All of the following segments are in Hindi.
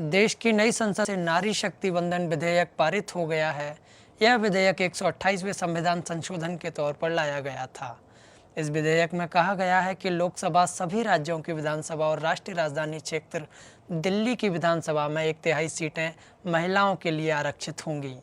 देश की नई संसद से नारी शक्ति वंदन विधेयक पारित हो गया है। यह विधेयक 128वें संविधान संशोधन के तौर पर लाया गया था। इस विधेयक में कहा गया है कि लोकसभा सभी राज्यों की विधानसभा और राष्ट्रीय राजधानी क्षेत्र दिल्ली की विधानसभा में 1/3 सीटें महिलाओं के लिए आरक्षित होंगी।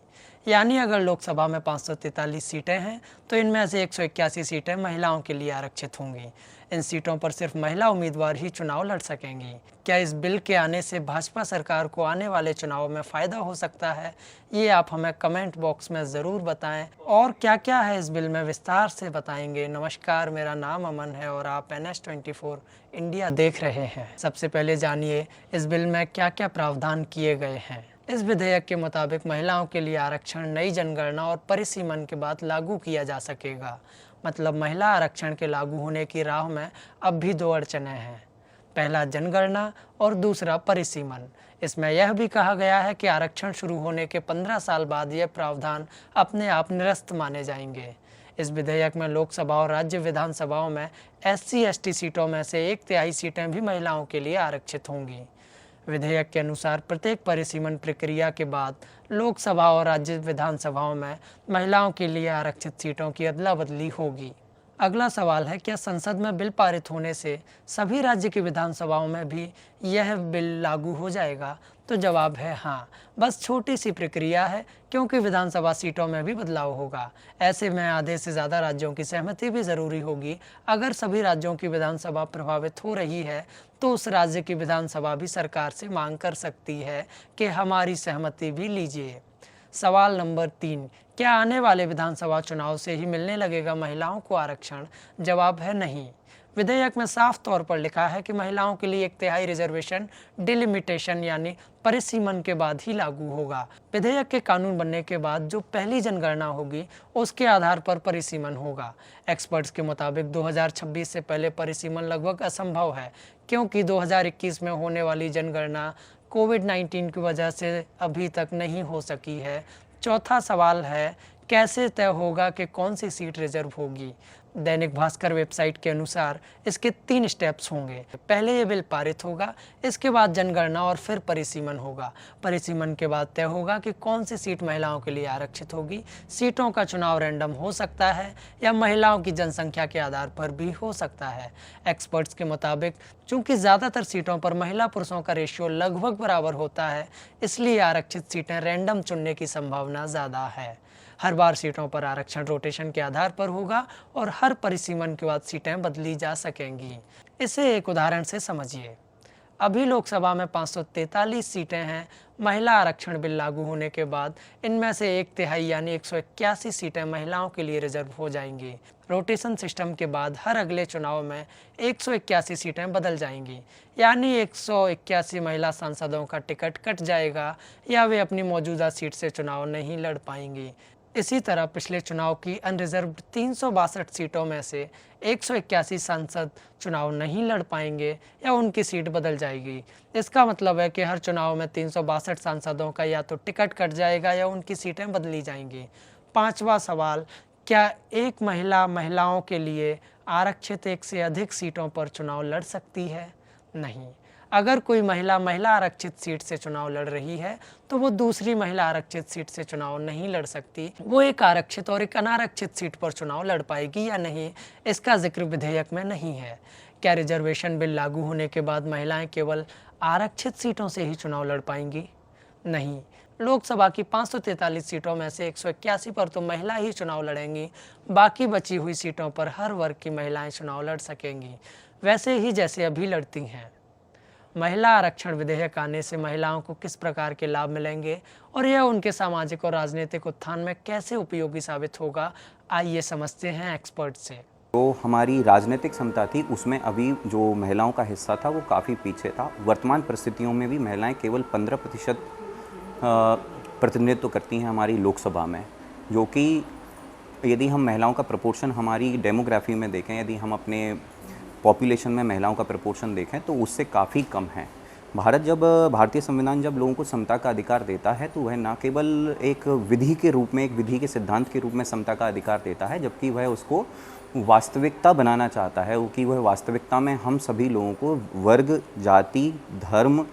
यानी अगर लोकसभा में 543 सीटें हैं तो इनमें से 181 सीटें महिलाओं के लिए आरक्षित होंगी। इन सीटों पर सिर्फ महिला उम्मीदवार ही चुनाव लड़ सकेंगी। क्या इस बिल के आने से भाजपा सरकार को आने वाले चुनाव में फ़ायदा हो सकता है, ये आप हमें कमेंट बॉक्स में ज़रूर बताएं। और क्या क्या है इस बिल में विस्तार से बताएंगे। नमस्कार, मेरा नाम अमन है और आप NS24 इंडिया देख रहे हैं। सबसे पहले जानिए इस बिल में क्या क्या प्रावधान किए गए हैं। इस विधेयक के मुताबिक महिलाओं के लिए आरक्षण नई जनगणना और परिसीमन के बाद लागू किया जा सकेगा। मतलब महिला आरक्षण के लागू होने की राह में अब भी 2 अड़चनें हैं। पहला जनगणना और दूसरा परिसीमन। इसमें यह भी कहा गया है कि आरक्षण शुरू होने के 15 साल बाद यह प्रावधान अपने आप निरस्त माने जाएंगे। इस विधेयक में लोकसभा और राज्य विधानसभाओं में SC/ST सीटों में से 1/3 सीटें भी महिलाओं के लिए आरक्षित होंगी। विधेयक के अनुसार प्रत्येक परिसीमन प्रक्रिया के बाद लोकसभा और राज्य विधानसभाओं में महिलाओं के लिए आरक्षित सीटों की अदला बदली होगी। अगला सवाल है, क्या संसद में बिल पारित होने से सभी राज्य की विधानसभाओं में भी यह बिल लागू हो जाएगा? तो जवाब है हाँ, बस छोटी सी प्रक्रिया है, क्योंकि विधानसभा सीटों में भी बदलाव होगा। ऐसे में आधे से ज़्यादा राज्यों की सहमति भी ज़रूरी होगी। अगर सभी राज्यों की विधानसभा प्रभावित हो रही है तो उस राज्य की विधानसभा भी सरकार से मांग कर सकती है कि हमारी सहमति भी लीजिए। सवाल नंबर 3, क्या आने वाले विधानसभा चुनाव से ही मिलने लगेगा महिलाओं को आरक्षण? जवाब है नहीं। विधेयक में साफ तौर पर लिखा है कि महिलाओं के लिए 1/3 रिजर्वेशन डिलिमिटेशन यानी परिसीमन के बाद ही लागू होगा। विधेयक के कानून बनने के बाद जो पहली जनगणना होगी उसके आधार पर परिसीमन होगा। एक्सपर्ट्स के मुताबिक 2026 से पहले परिसीमन लगभग असंभव है, क्योंकि 2021 में होने वाली जनगणना कोविड-19 की वजह से अभी तक नहीं हो सकी है। चौथा सवाल है, कैसे तय होगा कि कौन सी सीट रिजर्व होगी? दैनिक भास्कर वेबसाइट के अनुसार इसके 3 स्टेप्स होंगे। पहले ये बिल पारित होगा, इसके बाद जनगणना और फिर परिसीमन होगा। परिसीमन के बाद तय होगा कि कौन सी सीट महिलाओं के लिए आरक्षित होगी। सीटों का चुनाव रैंडम हो सकता है या महिलाओं की जनसंख्या के आधार पर भी हो सकता है। एक्सपर्ट्स के मुताबिक चूंकि ज़्यादातर सीटों पर महिला पुरुषों का रेशियो लगभग बराबर होता है, इसलिए आरक्षित सीटें रैंडम चुनने की संभावना ज़्यादा है। हर बार सीटों पर आरक्षण रोटेशन के आधार पर होगा और हर परिसीमन के बाद सीटें बदली जा सकेंगी। इसे एक उदाहरण से समझिए। अभी लोकसभा में 543 सीटें हैं। महिला आरक्षण बिल लागू होने के बाद इनमें से 1/3 यानी 181 सीटें महिलाओं के लिए रिजर्व हो जाएंगी। रोटेशन सिस्टम के बाद हर अगले चुनाव में 181 सीटें बदल जाएंगी, यानी 181 महिला सांसदों का टिकट कट जाएगा या वे अपनी मौजूदा सीट से चुनाव नहीं लड़ पाएंगी। इसी तरह पिछले चुनाव की अनरिजर्व 362 सीटों में से 181 सांसद चुनाव नहीं लड़ पाएंगे या उनकी सीट बदल जाएगी। इसका मतलब है कि हर चुनाव में 362 सांसदों का या तो टिकट कट जाएगा या उनकी सीटें बदली जाएंगी। 5वां सवाल, क्या एक महिलाओं के लिए आरक्षित 1 से अधिक सीटों पर चुनाव लड़ सकती है? नहीं। अगर कोई महिला आरक्षित सीट से चुनाव लड़ रही है तो वो दूसरी महिला आरक्षित सीट से चुनाव नहीं लड़ सकती। वो एक आरक्षित और एक अनारक्षित सीट पर चुनाव लड़ पाएगी या नहीं, इसका जिक्र विधेयक में नहीं है। क्या रिजर्वेशन बिल लागू होने के बाद महिलाएं केवल आरक्षित सीटों से ही चुनाव लड़ पाएंगी? नहीं। लोकसभा की 543 सीटों में से 181 पर तो महिला ही चुनाव लड़ेंगी। बाकी बची हुई सीटों पर हर वर्ग की महिलाएं चुनाव लड़ सकेंगी, वैसे ही जैसे अभी लड़ती हैं। महिला आरक्षण विधेयक आने से महिलाओं को किस प्रकार के लाभ मिलेंगे और यह उनके सामाजिक और राजनीतिक उत्थान में कैसे उपयोगी साबित होगा, आइए समझते हैं एक्सपर्ट से। तो हमारी राजनीतिक समता थी, उसमें अभी जो महिलाओं का हिस्सा था वो काफ़ी पीछे था। वर्तमान परिस्थितियों में भी महिलाएं केवल 15% प्रतिनिधित्व करती हैं हमारी लोकसभा में, जो कि यदि हम महिलाओं का प्रपोर्शन हमारी डेमोग्राफी में देखें, यदि हम अपने पॉपुलेशन में महिलाओं का प्रपोर्शन देखें तो उससे काफ़ी कम है। भारतीय संविधान जब लोगों को समता का अधिकार देता है तो वह न केवल एक विधि के रूप में, एक विधि के सिद्धांत के रूप में समता का अधिकार देता है, जबकि वह उसको वास्तविकता बनाना चाहता है, कि वह वास्तविकता में हम सभी लोगों को वर्ग, जाति, धर्म,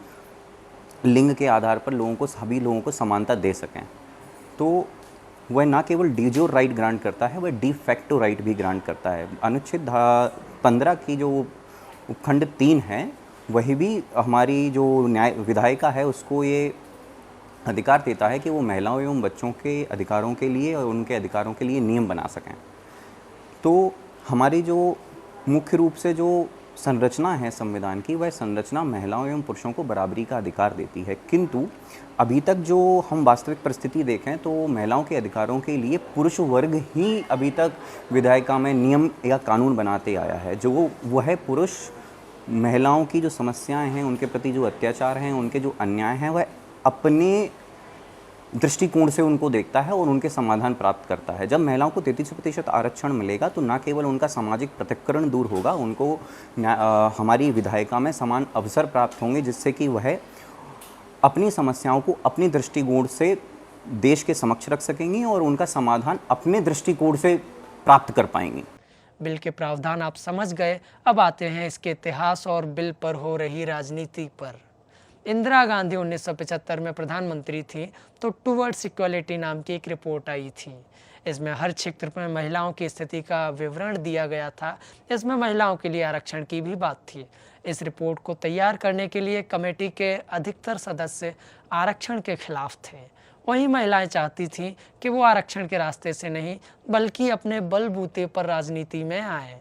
लिंग के आधार पर लोगों को, सभी लोगों को समानता दे सकें। तो वह ना केवल डी जोर राइट ग्रांट करता है, वह डी फैक्टो राइट भी ग्रांट करता है। अनुच्छेद 15 की जो उपखंड 3 है, वही भी हमारी जो न्याय विधायिका है उसको ये अधिकार देता है कि वो महिलाओं एवं बच्चों के अधिकारों के लिए और उनके अधिकारों के लिए नियम बना सकें। तो हमारी जो मुख्य रूप से जो संरचना है संविधान की, वह संरचना महिलाओं एवं पुरुषों को बराबरी का अधिकार देती है, किंतु अभी तक जो हम वास्तविक परिस्थिति देखें तो महिलाओं के अधिकारों के लिए पुरुष वर्ग ही अभी तक विधायिका में नियम या कानून बनाते आया है। जो वह पुरुष महिलाओं की जो समस्याएं हैं, उनके प्रति जो अत्याचार हैं, उनके जो अन्याय हैं, वह अपने दृष्टिकोण से उनको देखता है और उनके समाधान प्राप्त करता है। जब महिलाओं को 33% आरक्षण मिलेगा तो न केवल उनका सामाजिक पृथक्करण दूर होगा, उनको हमारी विधायिका में समान अवसर प्राप्त होंगे, जिससे कि वह अपनी समस्याओं को अपनी दृष्टिकोण से देश के समक्ष रख सकेंगी और उनका समाधान अपने दृष्टिकोण से प्राप्त कर पाएंगी। बिल के प्रावधान आप समझ गए, अब आते हैं इसके इतिहास और बिल पर हो रही राजनीति पर। इंदिरा गांधी 1975 में प्रधानमंत्री थी तो टुवर्ड्स इक्वालिटी नाम की एक रिपोर्ट आई थी। इसमें हर क्षेत्र में महिलाओं की स्थिति का विवरण दिया गया था। इसमें महिलाओं के लिए आरक्षण की भी बात थी। इस रिपोर्ट को तैयार करने के लिए कमेटी के अधिकतर सदस्य आरक्षण के खिलाफ थे। वहीं महिलाएं चाहती थीं कि वो आरक्षण के रास्ते से नहीं बल्कि अपने बलबूते पर राजनीति में आए।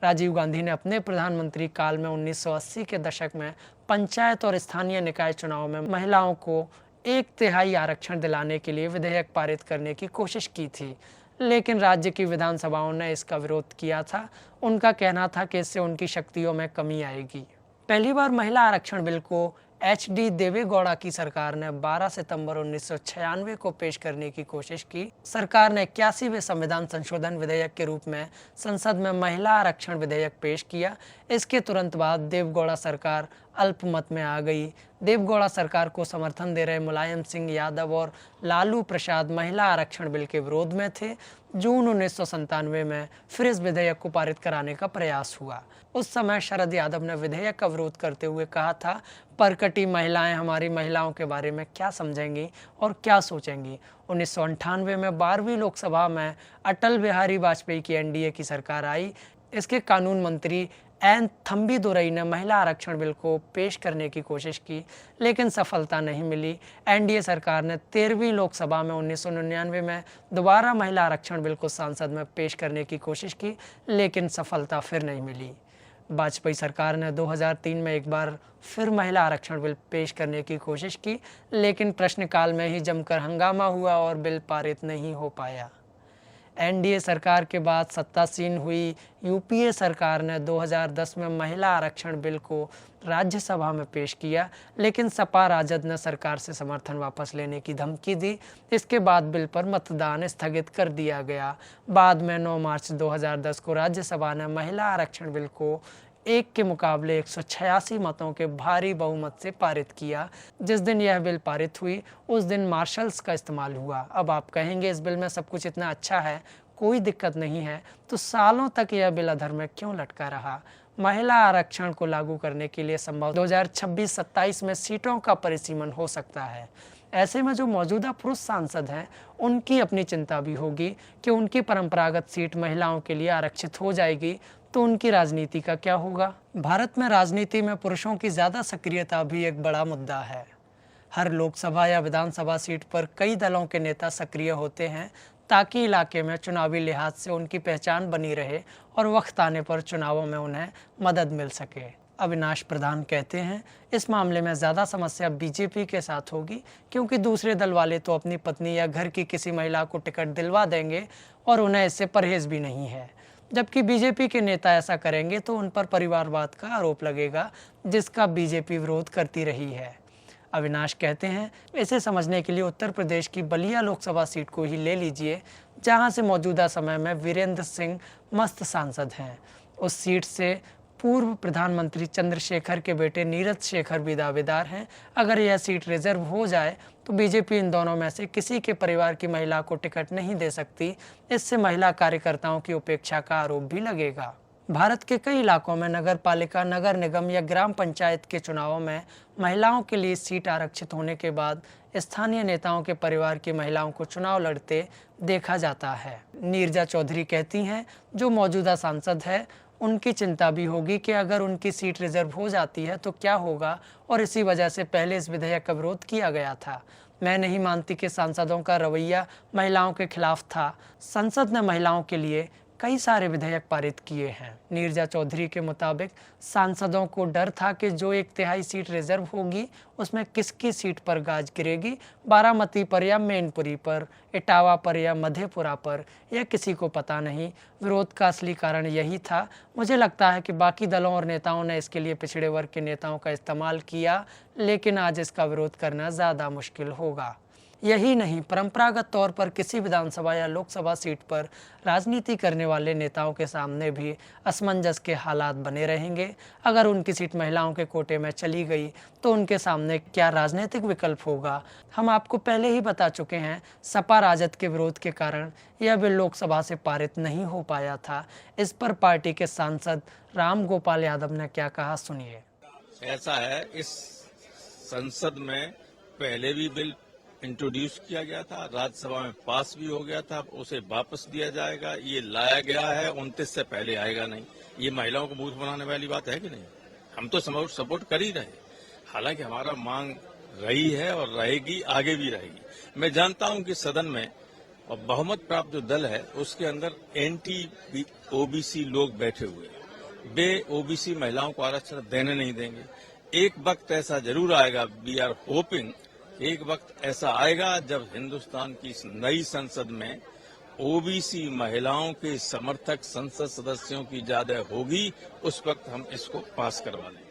राजीव गांधी ने अपने प्रधानमंत्री काल में 1980 के दशक में पंचायत और स्थानीय निकाय चुनाव में महिलाओं को 1/3 आरक्षण दिलाने के लिए विधेयक पारित करने की कोशिश की थी, लेकिन राज्य की विधानसभाओं ने इसका विरोध किया था। उनका कहना था कि इससे उनकी शक्तियों में कमी आएगी। पहली बार महिला आरक्षण बिल को HD देवेगौड़ा की सरकार ने 12 सितंबर 1996 को पेश करने की कोशिश की। सरकार ने 81वें संविधान संशोधन विधेयक के रूप में संसद में महिला आरक्षण विधेयक पेश किया। इसके तुरंत बाद देवेगौड़ा सरकार अल्पमत में आ गई। देवेगौड़ा सरकार को समर्थन दे रहे मुलायम सिंह यादव और लालू प्रसाद महिला आरक्षण बिल के विरोध में थे। जून 1997 में फिर इस विधेयक को पारित कराने का प्रयास हुआ। उस समय शरद यादव ने विधेयक का विरोध करते हुए कहा था, परकटी महिलाएं हमारी महिलाओं के बारे में क्या समझेंगी और क्या सोचेंगी। 1998 में 12वीं लोकसभा में अटल बिहारी वाजपेयी की NDA की सरकार आई। इसके कानून मंत्री एन थम्बीदुरई ने महिला आरक्षण बिल को पेश करने की कोशिश की, लेकिन सफलता नहीं मिली। NDA सरकार ने 13वीं लोकसभा में 1999 में दोबारा महिला आरक्षण बिल को संसद में पेश करने की कोशिश की, लेकिन सफलता फिर नहीं मिली। वाजपेयी सरकार ने 2003 में एक बार फिर महिला आरक्षण बिल पेश करने की कोशिश की, लेकिन प्रश्नकाल में ही जमकर हंगामा हुआ और बिल पारित नहीं हो पाया। NDA सरकार के बाद सत्तासीन हुई UPA सरकार ने 2010 में महिला आरक्षण बिल को राज्यसभा में पेश किया, लेकिन सपा राजद ने सरकार से समर्थन वापस लेने की धमकी दी। इसके बाद बिल पर मतदान स्थगित कर दिया गया। बाद में 9 मार्च 2010 को राज्यसभा ने महिला आरक्षण बिल को 1 के मुकाबले 186 मतों के भारी बहुमत से पारित किया। जिस दिन यह बिल पारित हुई उस दिन मार्शल्स का इस्तेमाल हुआ। अब आप कहेंगे इस बिल में सब कुछ इतना अच्छा है, कोई दिक्कत नहीं है, तो सालों तक यह बिल अधर में क्यों लटका रहा? महिला आरक्षण को लागू करने के लिए संभव 2026-27 में सीटों का परिसीमन हो सकता है। ऐसे में जो मौजूदा पुरुष सांसद हैं उनकी अपनी चिंता भी होगी कि उनकी परंपरागत सीट महिलाओं के लिए आरक्षित हो जाएगी तो उनकी राजनीति का क्या होगा? भारत में राजनीति में पुरुषों की ज़्यादा सक्रियता भी एक बड़ा मुद्दा है। हर लोकसभा या विधानसभा सीट पर कई दलों के नेता सक्रिय होते हैं ताकि इलाके में चुनावी लिहाज से उनकी पहचान बनी रहे और वक्त आने पर चुनावों में उन्हें मदद मिल सके। अविनाश प्रधान कहते हैं, इस मामले में ज़्यादा समस्या BJP के साथ होगी, क्योंकि दूसरे दल वाले तो अपनी पत्नी या घर की किसी महिला को टिकट दिलवा देंगे और उन्हें इससे परहेज भी नहीं है। जबकि BJP के नेता ऐसा करेंगे तो उन पर परिवारवाद का आरोप लगेगा, जिसका BJP विरोध करती रही है। अविनाश कहते हैं, इसे समझने के लिए उत्तर प्रदेश की बलिया लोकसभा सीट को ही ले लीजिए, जहां से मौजूदा समय में वीरेंद्र सिंह मस्त सांसद हैं। उस सीट से पूर्व प्रधानमंत्री चंद्रशेखर के बेटे नीरज शेखर भी दावेदार हैं। अगर यह सीट रिजर्व हो जाए तो BJP इन दोनों में से किसी के परिवार की महिला को टिकट नहीं दे सकती। इससे महिला कार्यकर्ताओं की उपेक्षा का आरोप भी लगेगा। भारत के कई इलाकों में नगर पालिका, नगर निगम या ग्राम पंचायत के चुनावों में महिलाओं के लिए सीट आरक्षित होने के बाद स्थानीय नेताओं के परिवार की महिलाओं को चुनाव लड़ते देखा जाता है। नीरजा चौधरी कहती हैं, जो मौजूदा सांसद है उनकी चिंता भी होगी कि अगर उनकी सीट रिजर्व हो जाती है तो क्या होगा, और इसी वजह से पहले इस विधेयक का विरोध किया गया था। मैं नहीं मानती कि सांसदों का रवैया महिलाओं के खिलाफ था। संसद ने महिलाओं के लिए कई सारे विधेयक पारित किए हैं। नीरजा चौधरी के मुताबिक सांसदों को डर था कि जो 1/3 सीट रिजर्व होगी उसमें किसकी सीट पर गाज गिरेगी, बारामती पर या मैनपुरी पर, इटावा पर या मधेपुरा पर, यह किसी को पता नहीं। विरोध का असली कारण यही था। मुझे लगता है कि बाकी दलों और नेताओं ने इसके लिए पिछड़े वर्ग के नेताओं का इस्तेमाल किया, लेकिन आज इसका विरोध करना ज़्यादा मुश्किल होगा। यही नहीं, परंपरागत तौर पर किसी विधानसभा या लोकसभा सीट पर राजनीति करने वाले नेताओं के सामने भी असमंजस के हालात बने रहेंगे। अगर उनकी सीट महिलाओं के कोटे में चली गई तो उनके सामने क्या राजनीतिक विकल्प होगा। हम आपको पहले ही बता चुके हैं, सपा राजद के विरोध के कारण यह बिल लोकसभा से पारित नहीं हो पाया था। इस पर पार्टी के सांसद राम गोपाल यादव ने क्या कहा, सुनिए। ऐसा है, इस संसद में पहले भी बिल इंट्रोड्यूस किया गया था, राज्यसभा में पास भी हो गया था, उसे वापस दिया जाएगा। ये लाया गया है, 29 से पहले आएगा नहीं। ये महिलाओं को बूथ बनाने वाली बात है कि नहीं? हम तो सपोर्ट कर ही रहे, हालांकि हमारा मांग रही है और रहेगी, आगे भी रहेगी। मैं जानता हूं कि सदन में और बहुमत प्राप्त जो दल है उसके अंदर एंटी ओबीसी लोग बैठे हुए हैं। वे ओबीसी महिलाओं को आरक्षण देने नहीं देंगे। एक वक्त ऐसा जरूर आएगा, वी आर होपिंग, एक वक्त ऐसा आएगा जब हिंदुस्तान की इस नई संसद में ओबीसी महिलाओं के समर्थक संसद सदस्यों की ज्यादा होगी। उस वक्त हम इसको पास करवा लेंगे।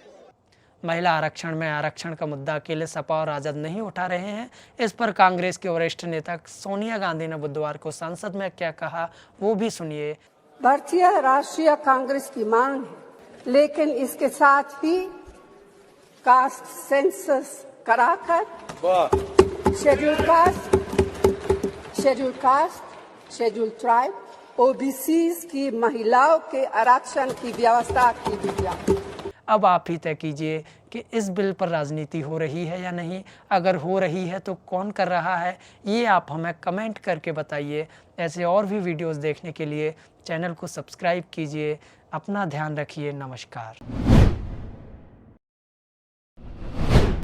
महिला आरक्षण में आरक्षण का मुद्दा अकेले सपा और राजद नहीं उठा रहे हैं। इस पर कांग्रेस के वरिष्ठ नेता सोनिया गांधी ने बुधवार को संसद में क्या कहा, वो भी सुनिए। भारतीय राष्ट्रीय कांग्रेस की मांग है, लेकिन इसके साथ ही कास्ट सेंसस कराकर schedule caste, schedule tribe, OBCs की महिलाओं के आरक्षण की व्यवस्था की गई। अब आप ही तय कीजिए कि इस बिल पर राजनीति हो रही है या नहीं। अगर हो रही है तो कौन कर रहा है, ये आप हमें कमेंट करके बताइए। ऐसे और भी वीडियोस देखने के लिए चैनल को सब्सक्राइब कीजिए। अपना ध्यान रखिए। नमस्कार।